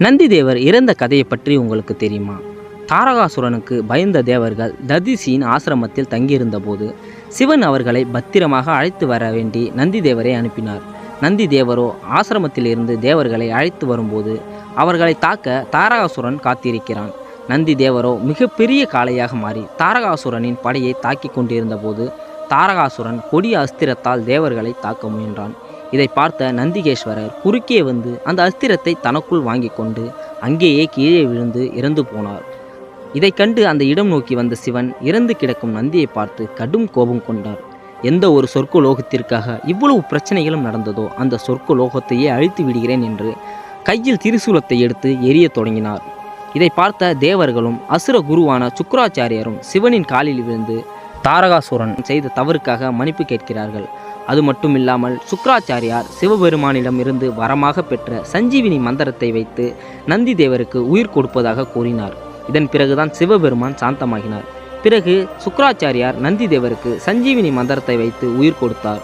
நந்திதேவர் இறந்த கதையை பற்றி உங்களுக்கு தெரியுமா? தாரகாசுரனுக்கு பயந்த தேவர்கள் ததிசியின் ஆசிரமத்தில் தங்கியிருந்த போது சிவன் அவர்களை பத்திரமாக அழைத்து வர வேண்டி நந்திதேவரை அனுப்பினார். நந்திதேவரோ ஆசிரமத்திலிருந்து தேவர்களை அழைத்து வரும்போது அவர்களை தாக்க தாரகாசுரன் காத்திருக்கிறான். நந்திதேவரோ மிகப்பெரிய காளையாக மாறி தாரகாசுரனின் படையை தாக்கி கொண்டிருந்த போது தாரகாசுரன் கொடிய அஸ்திரத்தால் தேவர்களை தாக்க முயன்றான். இதை பார்த்த நந்திகேஸ்வரர் குறுக்கே வந்து அந்த அஸ்திரத்தை தனக்குள் வாங்கி கொண்டு அங்கேயே கீழே விழுந்து இறந்து போனார். இதை கண்டு அந்த இடம் நோக்கி வந்த சிவன் இறந்து கிடக்கும் நந்தியை பார்த்து கடும் கோபம் கொண்டார். எந்த ஒரு சொர்க்க லோகத்திற்காக இவ்வளவு பிரச்சனைகளும் நடந்ததோ அந்த சொர்க்க லோகத்தையே அழித்து விடுகிறேன் என்று கையில் திரிசூலத்தை எடுத்து எரிய தொடங்கினார். இதை பார்த்த தேவர்களும் அசுர குருவான சுக்கிராச்சாரியரும் சிவனின் காலில் விழுந்து தாரகாசுரன் செய்த தவறுக்காக மன்னிப்பு கேட்கிறார்கள். அது மட்டுமில்லாமல் சுக்கிராச்சாரியார் சிவபெருமானிடம் இருந்து வரமாக பெற்ற சஞ்சீவினி மந்திரத்தை வைத்து நந்தி தேவருக்கு உயிர் கொடுப்பதாக கூறினார். இதன் பிறகுதான் சிவபெருமான் சாந்தமாகினார். பிறகு சுக்கிராச்சாரியார் நந்தி தேவருக்கு சஞ்சீவினி மந்திரத்தை வைத்து உயிர் கொடுத்தார்.